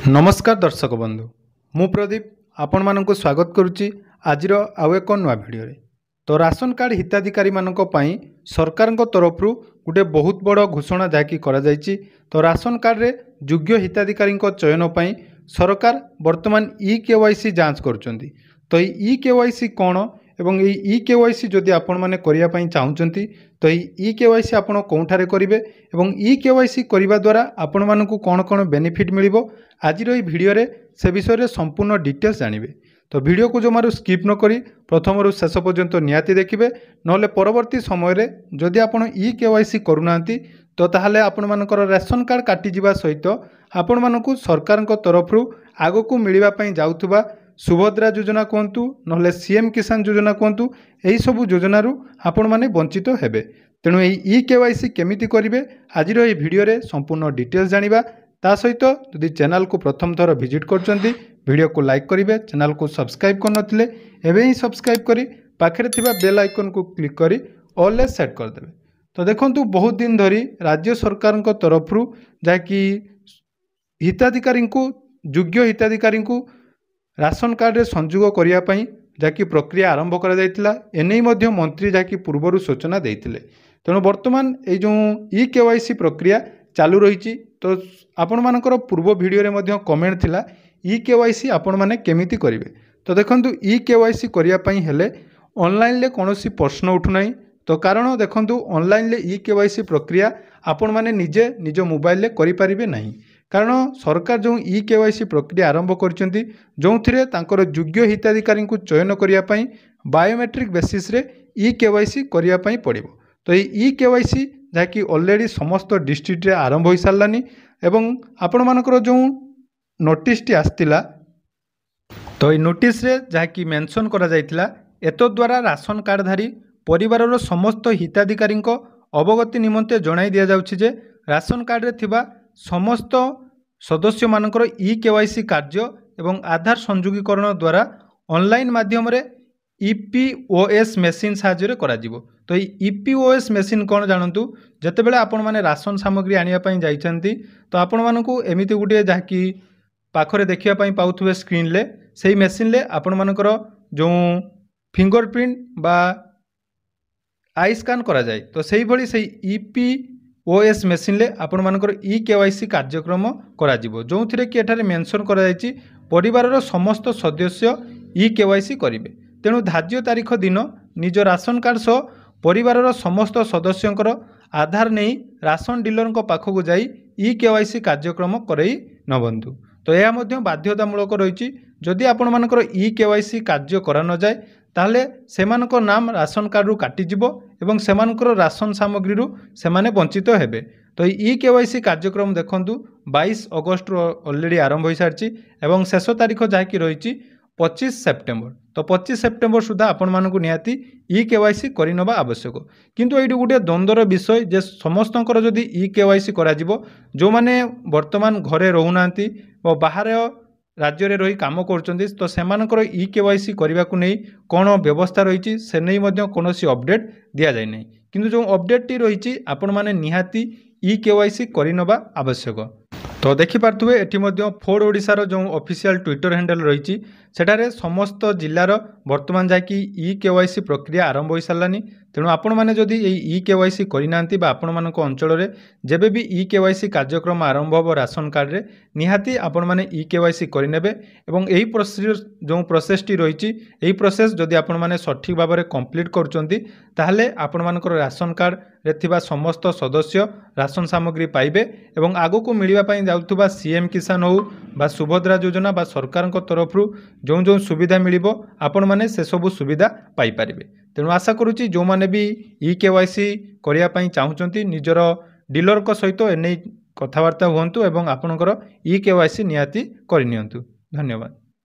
नमस्कार दर्शक बंधु मु प्रदीप आपण मानक स्वागत करुच्ची आज आउ एक नुआ भिडियो रे। तो राशन कार्ड हिताधिकारी मानक पई सरकार तरफ गोटे बहुत बड़ घोषणा जहाँकि करा जायछि। तो राशन कार्ड रे योग्य हिताधिकारी चयन पई सरकार वर्तमान ई-केवाईसी जांच करुचंती। तो ई केवाईसी कौन एवं ई केवाईसी जदि आपण माने करिया पई चाहुचंती तो ई केवाईसी आपण कोठारे करिवे एवं ई केवाईसी करिवा द्वारा आपण मानकु कोन कोन बेनिफिट मिलिबो आज रो भिडियो रे से विषय रे संपूर्ण डिटेल्स जानिबे। तो वीडियो को जमारू स्किप न करी प्रथम शेष पर्यंत निहाती देखिए नले परवर्ती समय रे जदि आपण ई केवाईसी करूनांती तो ताहले आपण मानकर राशन कार्ड काटी जिबा सहित आपण मानकु सरकार तरफ आगकू मिलिबा पई जाउथुबा सुभद्रा योजना कहतु ना सीएम किसान योजना कहतु यही सबू योजन आपण मैंने वंचित हेबे। तेणु ई केवाईसी केमिति करिवे आज ये भिडियो रे संपूर्ण डिटेल्स जानिबा। ता सहित यदि चैनल को प्रथम थर विजिट करचंती वीडियो को लाइक करिवे, चैनल को सब्सक्राइब करनथिले एबे ही सब्सक्राइब करी पाखरे थिबा बेल आइकन को क्लिक करी ऑल एज सेट कर देबे। तो देखंतु बहुत दिन धरी राज्य सरकार को तरफ जाकि हिताधिकारी को योग्य हिताधिकारी को राशन कार्ड रे संयोग करिया पई जाकि प्रक्रिया आरंभ करा जायतिला एनै मध्य मंत्री जाकि पूर्वरु सूचना देइतिले। तेणु वर्तमान ए जो ई केवाईसी प्रक्रिया चालू रही। तो आपण मानकर पूर्व वीडियो रे मध्य कमेंट थिला ई केवाईसी आपण माने केमिति करिवे। तो देखंतु ई केवाईसी करिया पई हेले ऑनलाइन ले कोनोसी प्रश्न उठु नै। तो कारण देखंतु ऑनलाइन ले ई केवाईसी प्रक्रिया आपण माने निजे निज मोबाइल ले करि परिबे नहीं। कारण सरकार जो ई केवाईसी प्रक्रिया आरंभ करछंती जो थिरे तांकर योग्य हिताधिकारी को चयन करिया पई बायोमेट्रिक बेसिस रे ई केवाईसी करिया पई पड़िबो। तो ई केवाईसी जाकि ऑलरेडी समस्त डिस्ट्रिक्ट रे आरंभ होई सारलानी एवं आपण मानकर जो नोटिस टी आस्तिला तो ई नोटिस रे जाकि मेंशन करा जायतिला एतो द्वारा राशन कार्डधारी परिवारर समस्त हिताधिकारी अवगति निमंते जणाई दिया जाउछि जे राशन कार्ड रे थिबा समस्त सदस्य मानकर ई केवाईसी कार्य एवं आधार संयोगीकरण द्वारा ऑनलाइन माध्यम रे ईपीओएस मेसीन साहाय्य करा जिवो। तो ईपीओएस मेसीन कौन जानतु जेतेबेले आपण माने राशन सामग्री आनिया पई जाइछंती तो आपण मानकु एमिति गुटे जाकि पाखरे देखिया पई पाउथुबे स्क्रीन ले सेही मेसीन ले आपण मानकर जो फिंगरप्रिंट बा आई स्कैन करा जाय तो सेही भली सेही ईपीओएस मेसीन ले आपण मानकर ई केवाईसी कार्यक्रम करा जिवो जो थिरे कि एठारे मेंशन करा जायछि परिवारर समस्त सदस्य ई केवाईसी करिवे। तेणु धार्य तारीख दिन निज राशन कार्ड सह परिवारर समस्त सदस्यंकर आधार नहीं राशन डीलर पाखक जाई ई केवाईसी कार्यक्रम करई नबंधु। तो यह मध्य बाध्यतामूलक रही। जदि आपण मानकर ई केवाईसी कार्य करा न जाए ताहले सेमानक नाम राशन कार्ड रु काटी जिवो एवं सेमानकर राशन सामग्री रु सेमाने वंचित हेबे। तो ई केवाईसी कार्यक्रम देखंतु 22 अगस्त ऑलरेडी आरंभ हो सारी एवं शेष तारीख जहाँकि रही 25 सेप्टेम्बर। तो 25 सेप्टेम्बर सुधा आपण मानकु निहाती ई केवाईसी करिनबा आवश्यक। किंतु एठी गुटे द्वंद्वर विषय जे समस्तंकर जदि ई केवाईसी करा जिवो जो माने वर्तमान घरे रहुनांती व बाहर राज्य रे रही काम करचंदी तो सेमानकर ई केवाईसी करबा को नै कोन व्यवस्था रही से नै मध्य कोनोसी अपडेट दिया जाय नै। किंतु जो अपडेट टी रही आपण माने निहाती ई केवाईसी करिनबा आवश्यक। तो देखिपारे एटी मध्य फोर्ड ओडिशार जो ऑफिशियल ट्विटर हैंडल रही सेठारे समस्त जिलार वर्तमान जाकि ई केवाईसी प्रक्रिया आरंभ हो सारानी। तेणु आपण मैंने जदि ई केवाईसी करना आपण मान अंचल में जेबे भी ई केवाईसी कार्यक्रम आरंभ हो राशन कार्ड रे निहाती आपण मैंने ई केवाईसी करेंगे एवं यही प्रोसीजर जो प्रोसेस टी रही यही प्रोसेस जदि आपण मैंने सठिक भाव में कंप्लीट करुँच ताहले आपण मानकर राशन कार्ड रे थिबा समस्त सदस्य राशन सामग्री पाइबे एवं आगको मिलवा पई जाउथुबा सीएम किसान हो बा सुभद्रा योजना बा सरकार तरफ जो जो सुविधा मिलिबो आपण माने से सब सुविधा पाई परिबे। तेणु आशा करुच्ची जो माने भी ई केवाईसी करिया पई चाहुचंती निजर डीलर को सहित एनै कथबार्ता हुंतु एवं आपणकर ई केवाईसी निहाती करनियंतु। धन्यवाद।